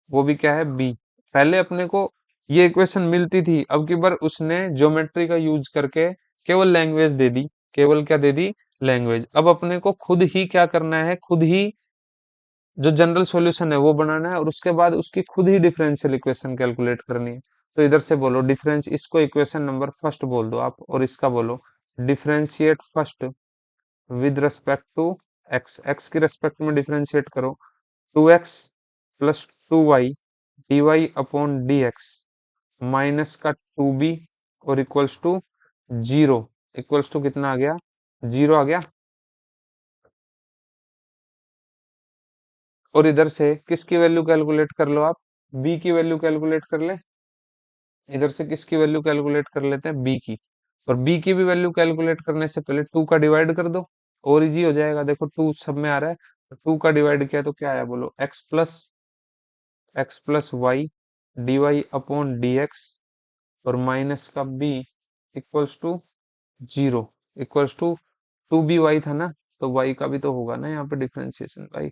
वो भी क्या है? बी। पहले अपने को ये इक्वेशन मिलती थी, अब की बार उसने ज्योमेट्री का यूज करके केवल लैंग्वेज दे दी। केवल क्या दे दी? लैंग्वेज। अब अपने को खुद ही क्या करना है? खुद ही जो जनरल सॉल्यूशन है वो बनाना है, और उसके बाद उसकी खुद ही डिफरेंशियल इक्वेशन कैलकुलेट करनी है। तो इधर से बोलो डिफरेंस, इसको इक्वेशन नंबर फर्स्ट बोल दो आप, और इसका बोलो differentiate first with respect to x. X की रेस्पेक्ट में डिफरेंशिएट करो। 2x plus 2y d Y upon D x minus का 2b और इक्वल्स टू 0। इक्वल्स टू कितना आ गया? 0 आ गया। और इधर से किसकी वैल्यू कैलकुलेट कर लो आप? b की वैल्यू कैलकुलेट कर ले। इधर से किसकी वैल्यू कैलकुलेट कर लेते हैं? b की। और b की भी वैल्यू कैलकुलेट करने से पहले 2 का डिवाइड कर दो, और इजी हो जाएगा। देखो 2 सब में आ रहा है, तो 2 का डिवाइड किया तो क्या आया? बोलो, x plus y d Y upon D x और माइनस का b equals to 0। Equals to 2by था ना, तो y का भी तो होगा ना यहाँ पे डिफरेंशिएशन भाई।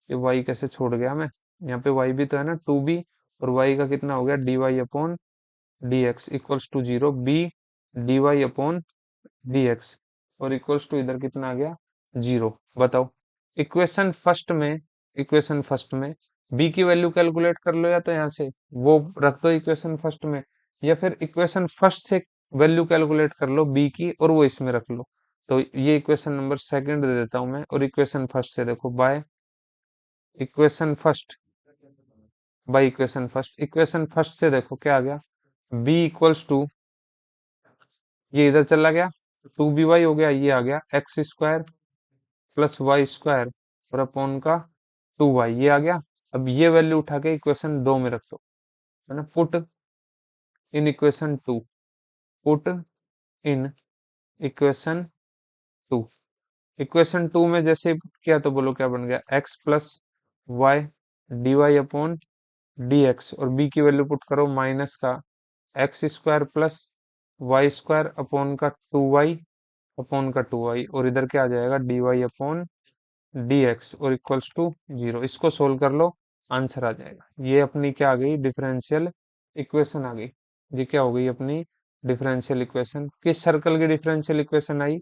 ये y कैसे छोड़ गया मैं? यहाँ पे y भी तो है ना, 2b, और y का कितना हो गया? D Y upon D x equals to 0, b d Y upon D x और इक्वल्स टू इधर कितना आ गया? 0। बताओ, इक्वेशन फर्स्ट में बी की वैल्यू कैलकुलेट कर लो, या तो यहाँ से वो रख दो इक्वेशन फर्स्ट में, या फिर इक्वेशन फर्स्ट से वैल्यू कैलकुलेट कर लो बी की और वो इसमें रख लो। तो ये इक्वेशन नंबर सेकंड दे देता हूं मैं, और इक्वेशन फर्स्ट से देखो by equation first, equation first से देखो क्या आ गया, बी इक्वल्स टू, ये इधर चला गया, टू बी वाई हो गया, ये आ गया x square plus y square और अपॉन का टू वाई, ये आ गया। अब ये वैल्यू उठा के इक्वेशन दो में रख दो, है ना, put in equation two, put in equation two, equation two में जैसे पुट किया तो बोलो क्या बन गया, x plus y d Y upon D x, और बी की वैल्यू पुट करो माइनस का x square plus y square upon का टू वाई, और इधर क्या आ जाएगा d Y upon D x और इक्वल्स टू जीरो। इसको सोल्व कर लो, आंसर आ जाएगा। ये अपनी क्या आ गई, डिफरेंशियल इक्वेशन आ गई। ये क्या हो गई अपनी डिफरेंशियल इक्वेशन। किस सर्कल की डिफरेंशियल इक्वेशन आई,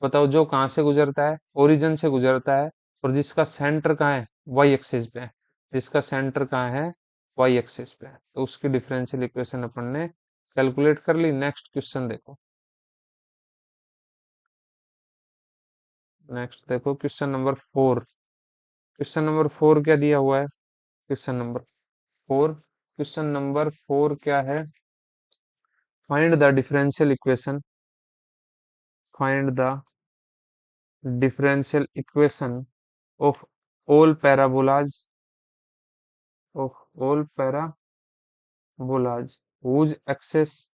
बताओ, जो कहाँ से गुजरता है, ओरिजिन से गुजरता है, और जिसका सेंटर कहाँ है, वाई एक्सिस पे है, जिसका सेंटर कहाँ है, वाई एक्सिस पे है, तो उसकी डिफरेंशियल इक्वेशन अपन ने कैलकुलेट कर ली। नेक्स्ट क्वेश्चन देखो, नेक्स्ट देखो question number four. Question number four क्या दिया हुआ है, क्वेश्चन नंबर फोर क्या है, find the differential equation, find the differential equation of all parabolas, of all parabolas whose axis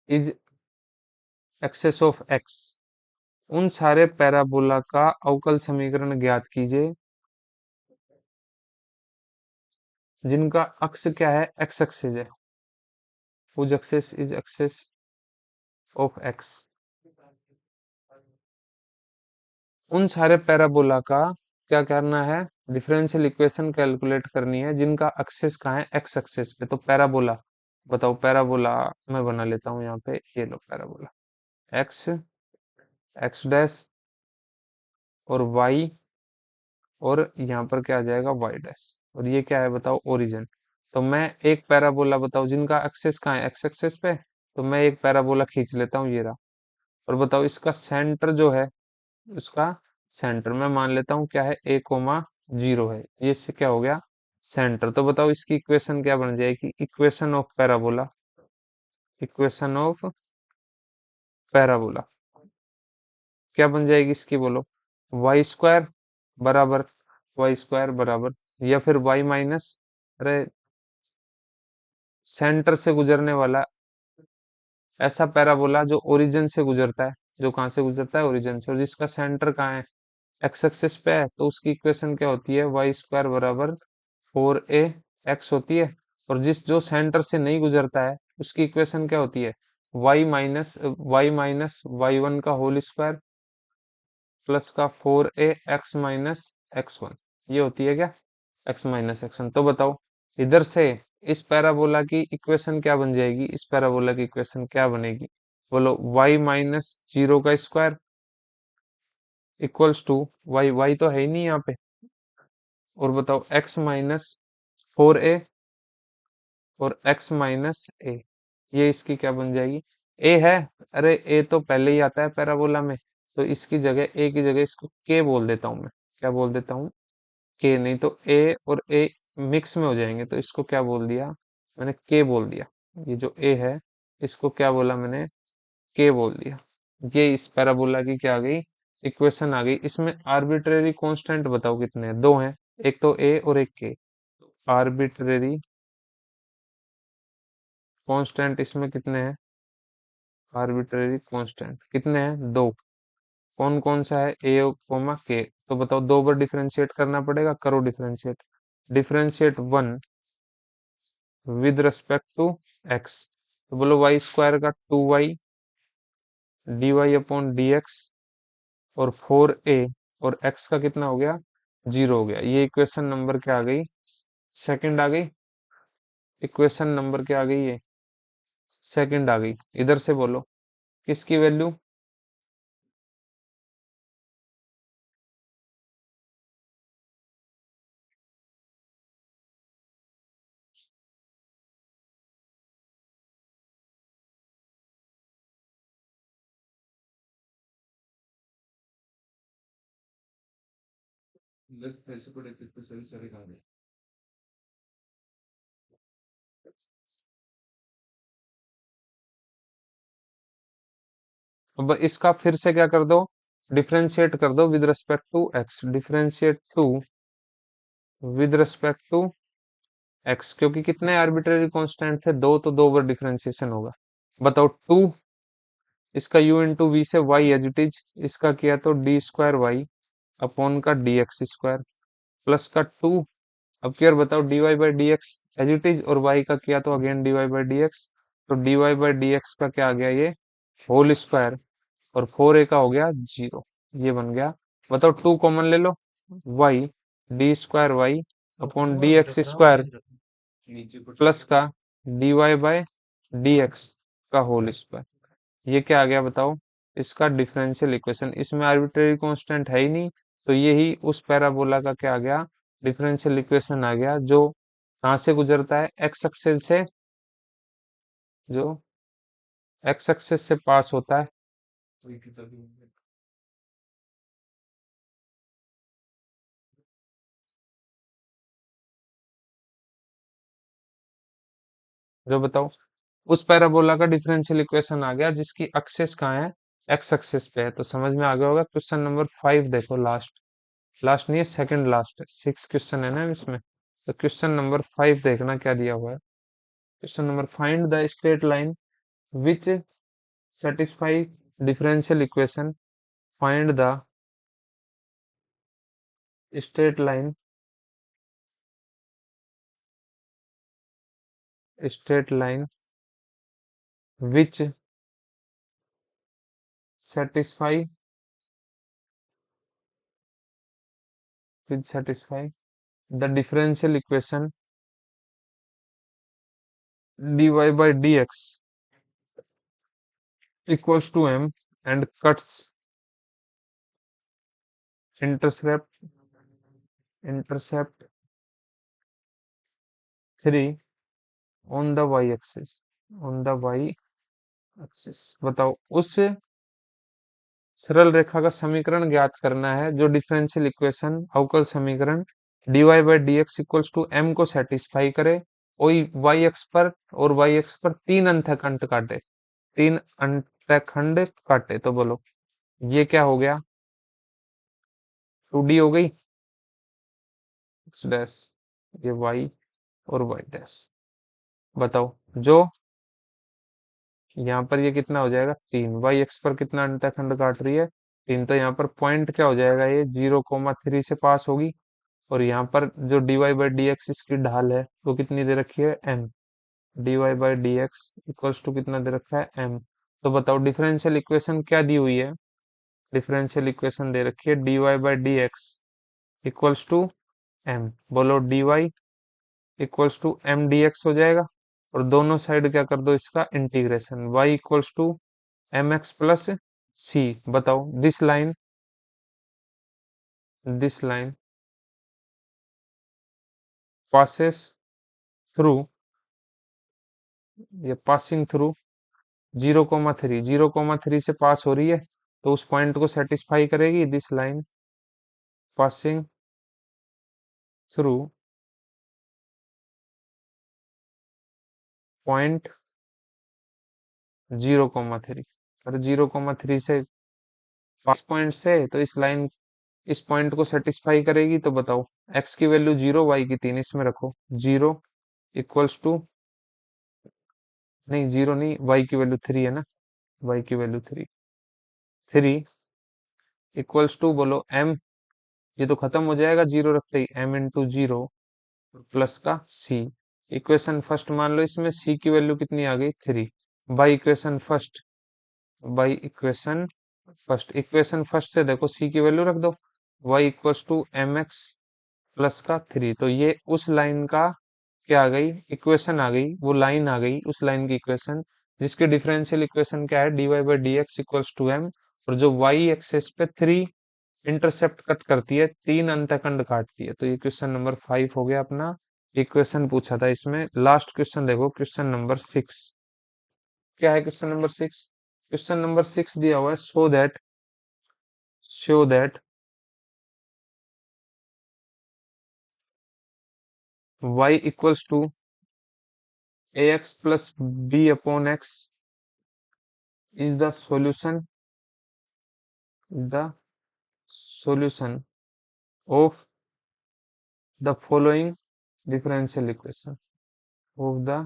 is axis of x, उन सारे पैराबोला का अवकल समीकरण ज्ञात कीजिए जिनका अक्ष क्या है, एक्स एक्सिस है, whose axis is axis of x, उन सारे पैराबोला का क्या करना है, डिफरेंशियल इक्वेशन कैलकुलेट करनी है जिनका एक्सिस कहाँ है, एक्स एक्सिस पे। तो पैराबोला बताओ, पैराबोला मैं बना लेता हूँ यहाँ पे, ये लो पैराबोला एक्स, एक्स डैश और वाई, और यहाँ पर क्या आ जाएगा वाई डैश, और ये क्या है बताओ, ओरिजिन। तो मैं एक पैराबोला बताओ जिनका एक्सिस कहाँ है, एक्स एक्सिस पे, तो मैं एक पैराबोला खींच लेता हूँ, ये रहा। और बताओ इसका सेंटर जो है, उसका सेंटर मैं मान लेता हूँ क्या है, ए कोमा जीरो है, ये इससे क्या हो गया, सेंटर। तो बताओ इसकी इक्वेशन क्या बन जाएगी, equation of parabola, equation of parabola क्या बन जाएगी इसकी, बोलो, वाई स्क्वायर बराबर, वाई स्क्वायर बराबर, या फिर वाई माइनस, अरे सेंटर से गुजरने वाला ऐसा पैराबोला जो ओरिजिन से गुजरता है, जो कहाँ से गुजरता है, ओरिजिन से, और जिसका सेंटर कहाँ है, एक्स एक्सिस पे है, तो उसकी इक्वेशन क्या होती है, वाई स्क्वायर बराबर फोर ए एक्स होती है। और जिस जो सेंटर से नहीं गुजरता है उसकी इक्वेशन क्या होती है, वाई माइनस वाई वन का होल स्क्वायर प्लस का फोर ए एक्स माइनस एक्स वन, ये होती है क्या, एक्स माइनस एक्स वन। तो बताओ इधर से इस पैराबोला की इक्वेशन क्या बन जाएगी, इस पैराबोला की इक्वेशन क्या बनेगी, बोलो, वाई माइनस जीरो का square equals to y, y तो है ही नहीं यहाँ पे, और बताओ एक्स माइनस फोर ए और एक्स माइनस ए, ये इसकी क्या बन जाएगी, ए है, अरे ए तो पहले ही आता है पैराबोला में, तो इसकी जगह, ए की जगह इसको के बोल देता हूँ मैं, क्या बोल देता हूँ, के, नहीं तो ए और ए मिक्स में हो जाएंगे, तो इसको क्या बोल दिया मैंने, के बोल दिया। ये जो ए है इसको क्या बोला मैंने, के बोल दिया। ये इस पैराबोला की क्या आ गई, इक्वेशन आ गई। इसमें आर्बिट्रेरी कांस्टेंट बताओ कितने हैं, दो हैं, एक तो ए और एक के। आर्बिट्रेरी कांस्टेंट इसमें कितने हैं, आर्बिट्रेरी कांस्टेंट कितने हैं, दो। कौन कौन सा है, ए कोमा के। तो बताओ दो बार डिफरेंशिएट करना पड़ेगा, करो differentiate, differentiate one with respect to x, तो बोलो वाई स्क्वायर का two y d Y upon D x और फोर ए, और एक्स का कितना हो गया, जीरो हो गया। ये इक्वेशन नंबर क्या आ गई, सेकंड आ गई, इक्वेशन नंबर क्या आ गई, ये सेकंड आ गई। इधर से बोलो किसकी वैल्यू, अब इसका फिर से क्या कर दो, डिफरेंशिएट कर दो with respect to x, differentiate two with respect to x, क्योंकि कितने आर्बिट्रेरी कांस्टेंट थे, दो, तो दो बार डिफरेंशिएशन होगा। बताओ टू, इसका u इंटू वी से y एज इट इज, इसका किया तो डी स्क्वायर वाई अपॉन का डी एक्स स्क्वायर प्लस का टू। अब क्या बताओ, dy by d x as it is, और y का किया तो again dy by d x, तो dy बाई डी एक्स का क्या आ गया, ये होल स्क्वायर, और फोर ए का हो गया जीरो, ये बन गया। बताओ टू कॉमन ले लो, y d square Y upon D x square plus का dy बाय डी एक्स का होल स्क्वायर, ये क्या आ गया बताओ, इसका डिफरेंशियल इक्वेशन। इसमें आर्बिट्रेरी कांस्टेंट है ही नहीं, तो यही उस पैराबोला का क्या आ गया, डिफरेंशियल इक्वेशन आ गया, जो कहाँ से गुजरता है, एक्स एक्सिस से, जो एक्स एक्सिस से पास होता है। जो बताओ, उस पैराबोला का डिफरेंशियल इक्वेशन आ गया जिसकी एक्सिस कहाँ है, एक्स एक्सिस पे है। तो समझ में आ गया होगा। क्वेश्चन नंबर 5 देखो, लास्ट, लास्ट नहीं है, सेकंड लास्ट है, 6 क्वेश्चन है ना इसमें। तो क्वेश्चन नंबर 5 देखना क्या दिया हुआ है। Question number, find the straight line which satisfy differential equation, find the straight line, straight line which satisfy, which satisfy the differential equation dy by dx equals to m and cuts intercept, intercept 3 on the y axis, on the y axis। बताओ, उस सरल रेखा का समीकरण ज्ञात करना है जो डिफरेंशियल इक्वेशन, अवकल समीकरण dy by d x equals to m को सेटिस्फाई करे, वही y एक्स पर, और y एक्स पर तीन अंतखंड काटे, तीन अंतखंड काटे। तो बोलो ये क्या हो गया, 2D हो गई, x डैश, ये y और y डैश। बताओ, जो यहाँ पर ये कितना हो जाएगा, तीन, y एक्स पर कितना अंतखंड काट रही है, तीन, तो यहाँ पर पॉइंट क्या हो जाएगा, ये 0,3 से पास होगी। और यहाँ पर जो dy बाई डी एक्स इसकी ढाल है वो कितनी दे रखी है, m, dy by d x equals to कितना दे रखा है, m। तो बताओ डिफरेंशियल इक्वेशन क्या दी हुई है, डिफरेंशियल इक्वेशन दे रखी है dy by d x equals to m। बोलो dy equals to m dx हो जाएगा, और दोनों साइड क्या कर दो, इसका integration, y equals to mx plus c। बताओ दिस लाइन passes through, ये पासिंग थ्रू 0,3, 0,3 से पास हो रही है, तो उस पॉइंट को सेटिस्फाई करेगी this line passing through point 0,3। और 0,3 से पास पॉइंट से, तो इस लाइन, इस पॉइंट को सेटिस्फाई करेगी। तो बताओ, x की वैल्यू 0, y की 3, इसमें रखो 0 इक्वल्स टू, नहीं 0 नहीं, y की वैल्यू 3 है ना, y की वैल्यू 3, 3 इक्वल्स टू, बोलो m, ये तो खत्म हो जाएगा जीरो रखते ही, m इंटू जीरो प्लस का c। इक्वेशन फर्स्ट मान लो, इसमें c की वैल्यू कितनी आ गई, 3, by equation first, by equation first से देखो c की वैल्यू रख दो, y equals to m x plus का 3। तो ये उस लाइन का क्या आ गई, इक्वेशन आ गई, वो लाइन आ गई उस लाइन की इक्वेशन, जिसके डिफरेंशियल इक्वेशन क्या है, dy by d x equals to m, और जो y एक्सेस पे 3 इंटरसेप्ट कट करती है, तीन अंतखंड काटती है। तो ये क्वेश्चन नंबर 5 हो गया अपना। इक्वेशन पूछा था इसमें। लास्ट क्वेश्चन देखो, क्वेश्चन नंबर 6, क्या है क्वेश्चन नंबर 6, क्वेश्चन नंबर 6 दिया हुआ है, show that y equals to ax plus b upon x is the solution of the following differential equation of the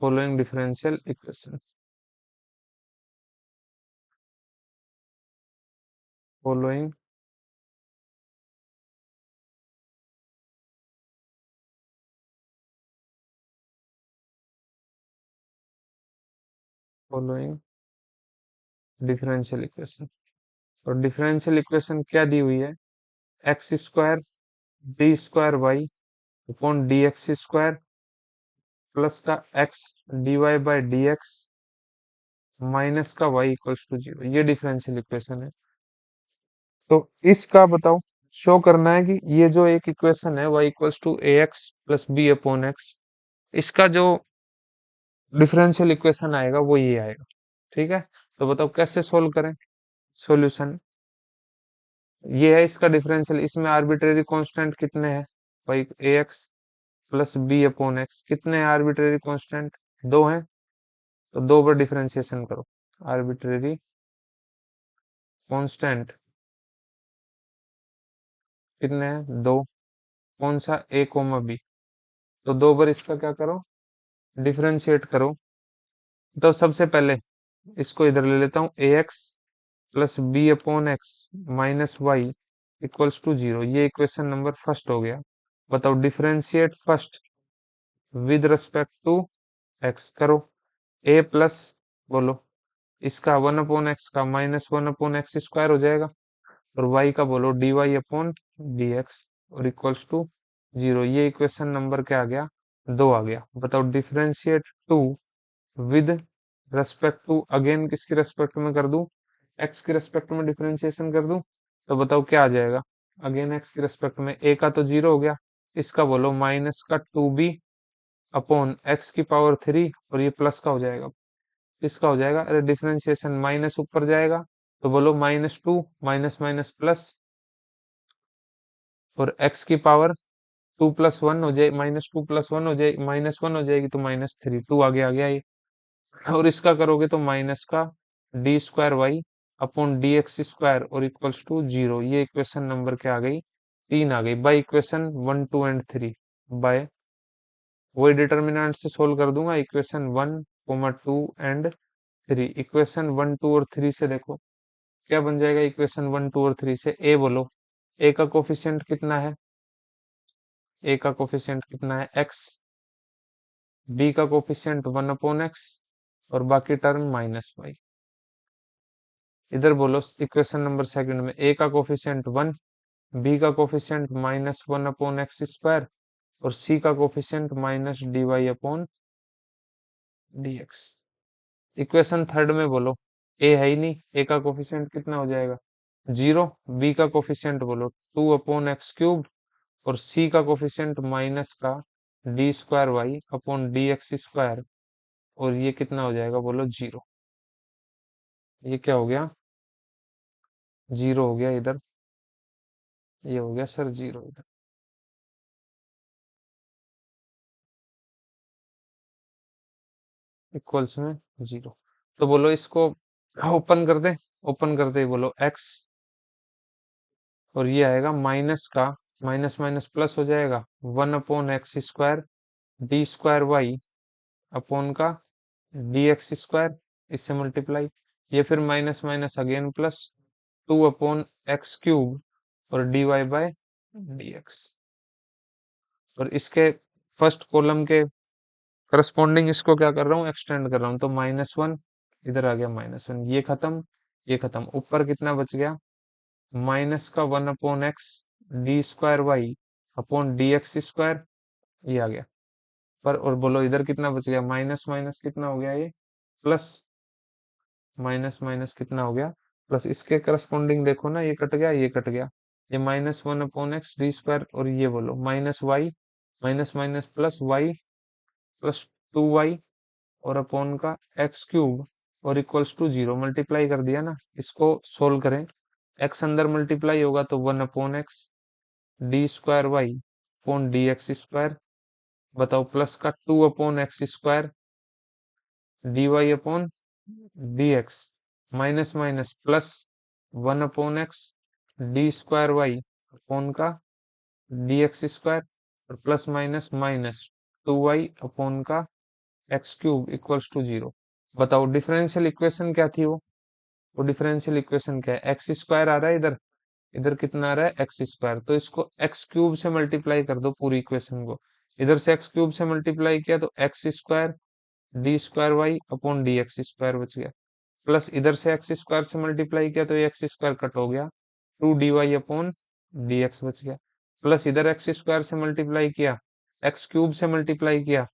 following differential equation following following differential equation। और डिफरेंशियल इक्वेशन क्या दी हुई है, x square d square Y upon D x square plus का x D y by d x minus का वाई इक्वल्स टू जीरो, ये डिफरेंशियल इक्वेशन है। तो इसका बताओ, शो करना है कि ये जो एक इक्वेशन है y equals to a x plus b upon x, इसका जो डिफरेंशियल इक्वेशन आएगा वो ये आएगा। ठीक है, तो बताओ कैसे सोल्व करें। सॉल्यूशन ये है इसका डिफरेंशियल, इसमें आर्बिट्रेरी कांस्टेंट कितने हैं भाई, a x plus b upon x, कितने आर्बिट्रेरी कांस्टेंट, दो हैं, तो दो बार डिफरेंशिएशन करो। आर्बिट्रेरी कांस्टेंट कितने हैं, दो, कौन सा, ए कोमा बी, तो दो बार इसका क्या करो, डिफरेंशिएट करो। तो सबसे पहले इसको इधर ले लेता हूँ, a x plus b upon x minus y equals to zero, ये इक्वेशन नंबर फर्स्ट हो गया। बताओ differentiate first with respect to x करो, ए प्लस, बोलो इसका वन अपॉन एक्स का minus one upon x square हो जाएगा, और वाई का बोलो d Y upon D x और इक्वल्स टू जीरो, ये इक्वेशन नंबर क्या आ गया, दो आ गया। बताओ differentiate two with respect to, again किसके रेस्पेक्ट में कर दूं, एक्स के रेस्पेक्ट में डिफरेंशिएशन कर दूं, तो बताओ क्या आ जाएगा, अगेन एक्स के रेस्पेक्ट में, ए का तो जीरो हो गया, इसका बोलो माइनस का टू बी अपॉन एक्स की पावर थ्री, और ये प्लस का हो जाएगा, इसका हो जाएगा, अरे डिफरेंशिएशन माइनस ऊपर जाएगा, तो बोलो minus two minus minus plus, और एक्स की पावर टू प्लस वन हो जाए, माइनस टू प्लस वन हो जाए, माइनस वन हो जाएगी, तो माइनस थ्री, टू आगे आ गया ये, और इसका करोगे तो माइनस का d square Y upon D x square और इक्वल्स टू जीरो, ये इक्वेशन नंबर क्या आ गई, तीन आ गई, by equation one two and three, by वही डिटर्मिनेंट से सोल्व कर दूंगा, equation one comma two and three, equation one two और थ्री से देखो क्या बन जाएगा, इक्वेशन वन टू और थ्री से, ए बोलो, ए का कोफिशिएंट कितना है, ए का कोफिशिएंट कितना है एक्स, बी का कोफिशिएंट वन अपॉन एक्स, और बाकी टर्म माइनस वाई। इधर बोलो इक्वेशन नंबर सेकंड में, ए का कोफिशिएंट वन, बी का coefficient minus one upon x square, और सी का coefficient minus D Y upon D x. Equation third में बोलो, ए है ही नहीं, ए का कोफिशिएंट कितना हो जाएगा, जीरो, बी का कोफिशिएंट बोलो टू अपॉन एक्स क्यूब, और सी का कोफिशिएंट माइनस का d square Y upon D x square, और ये कितना हो जाएगा, बोलो जीरो, ये क्या हो गया, जीरो हो गया इधर, ये हो गया सर जीरो इधर, इक्वल्स में जीरो। तो बोलो इसको ओपन कर दे, ओपन कर दे, बोलो एक्स, और ये आएगा माइनस का, माइनस माइनस प्लस हो जाएगा, one upon x square d square Y upon का डी एक्स स्क्वायर, इससे मल्टीप्लाई, ये फिर minus minus again plus, two upon x cube और d y by d x, और इसके फर्स्ट कॉलम के करस्पॉन्डिंग इसको क्या कर रहा हूँ, एक्सटेंड कर रहा हूँ, तो माइनस वन, इधर आ गया माइनस वन, ये खत्म, ये खत्म, ऊपर कितना बच गया, माइनस का one upon x D square Y upon D x square, ये आ गया, पर और बोलो इधर कितना बच गया, माइनस माइनस कितना हो गया ये, प्लस, माइनस माइनस कितना हो गया, प्लस, इसके करस्पॉन्डिंग देखो ना, ये कट गया, ये कट गया, ये minus one upon x D square, और ये बोलो minus Y, minus minus plus y plus two y और अपॉन का एक्स क्यूब और इक्वल्स टू जीरो, मल्टीप्लाई कर दिया ना, इसको सोल्व करें, एक्स अंदर मल्टीप्लाई होगा तो one upon x D square Y upon D x square, बताओ प्लस का 2 upon x square d Y upon D x, minus minus plus 1 upon x D square Y upon का डी एक्स स्क्वायर, और plus minus minus 2y upon का एक्स क्यूब इक्वल्स टू 0। बताओ डिफरेंशियल इक्वेशन क्या थी वो डिफरेंशियल इक्वेशन क्या है, एक्स स्क्वायर आ रहा है इधर, इधर कितना आ रहा है एक्स स्क्वायर, तो इसको एक्स क्यूब से मल्टीप्लाई कर दो पूरी इक्वेशन को। इधर से एक्स क्यूब से मल्टीप्लाई किया तो x square d square Y upon D x square बच गया, प्लस इधर से एक्स स्क्वायर से मल्टीप्लाई किया तो ये एक्स स्क्वायर कट हो गया, 2 dy अपॉन डी एक्स बच गया, प्लस इधर एक्स स्क्वायर से मल्टीप्लाई किया, एक्स क्यूब से मल्टीप्लाई किया,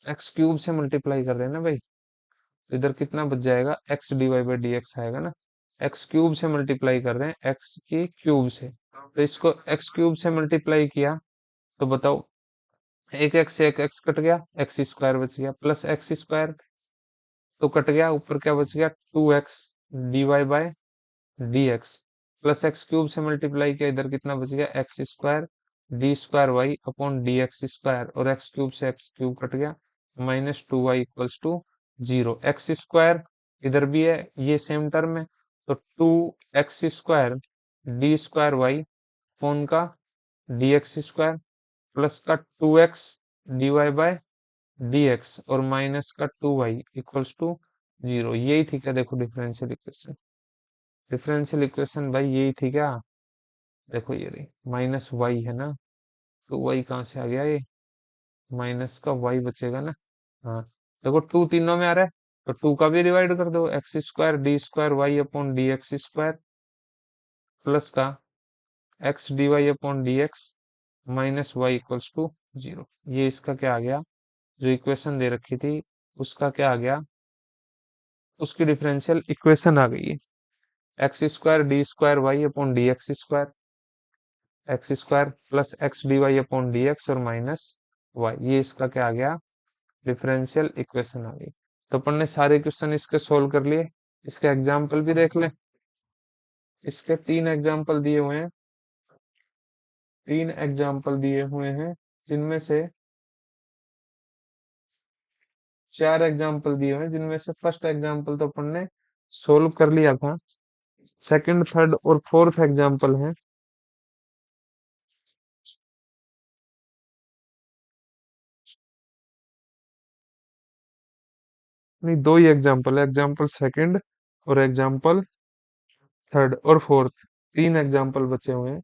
एक्स क्यूब से मल्टीप्लाई कर रहे हैं ना भाई, तो इधर कितना बच जाएगा x D y by d x आएगा ना, एक्स क्यूब से मल्टीप्लाई कर रहे हैं एक्स की क्यूब से, तो इसको एक्स क्यूब से मल्टीप्लाई किया तो बताओ एक एक्स से एक एक्स कट गया, एक्स स्क्वायर बच गया, प्लस एक्स स्क्वायर तो कट गया, ऊपर क्या बच गया 2x d y by d x, plus x cube से मल्टीप्लाई किया, इधर कितना बच गया x square d square Y upon D x square, और एक्स क्यूब से एक्स क्यूब कट गया, minus 2y equals to 0। X square इधर भी है, ये सेम टर्म है, तो 2x square d square Y upon का डी एक्स स्क्वायर, प्लस का 2x d y by d x, और माइनस का 2y इक्वल्स टू 0। यही थी क्या, देखो डिफरेंशियल इक्वेशन, डिफरेंशियल इक्वेशन भाई यही थी क्या, देखो ये रही माइनस वाई है ना, तो वाई कहाँ से आ गया, ये माइनस का वाई बचेगा ना, हाँ देखो 2 तीनों में आ रहा है, तो 2 का भी डिवाइड कर दो, x square d square Y upon D x square, plus का x D Y upon D x minus y equals to 0। ये इसका क्या आ गया, जो इक्वेशन दे रखी थी उसका क्या आ गया, उसकी डिफरेंशियल इक्वेशन आ गई है, x square d square Y upon D x square plus x D Y upon D x और माइनस वाई, ये इसका क्या आ गया, डिफरेंशियल इक्वेशन आ गई। तो अपन ने सारे क्वेश्चन इसके सोल्व कर लिए, इसके एग्जाम्पल भी देख ले, इसके 3 एग्जाम्पल दिए हुए हैं, 3 एग्जाम्पल दिए हुए हैं, जिनमें से 4 एग्जाम्पल दिए हुए हैं, जिनमें से फर्स्ट एग्जाम्पल तो अपन ने सोल्व कर लिया था, सेकंड थर्ड और फोर्थ एग्जाम्पल है, नहीं दो ही एग्जाम्पल है, एग्जाम्पल सेकंड और एग्जाम्पल थर्ड और फोर्थ, 3 एग्जाम्पल बचे हुए हैं,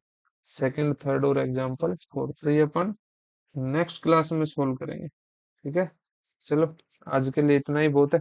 सेकंड थर्ड और एग्जाम्पल फोर्थ, तो ये अपन नेक्स्ट क्लास में सोल्व करेंगे, ठीक है। चलो आज के लिए इतना ही बहुत है।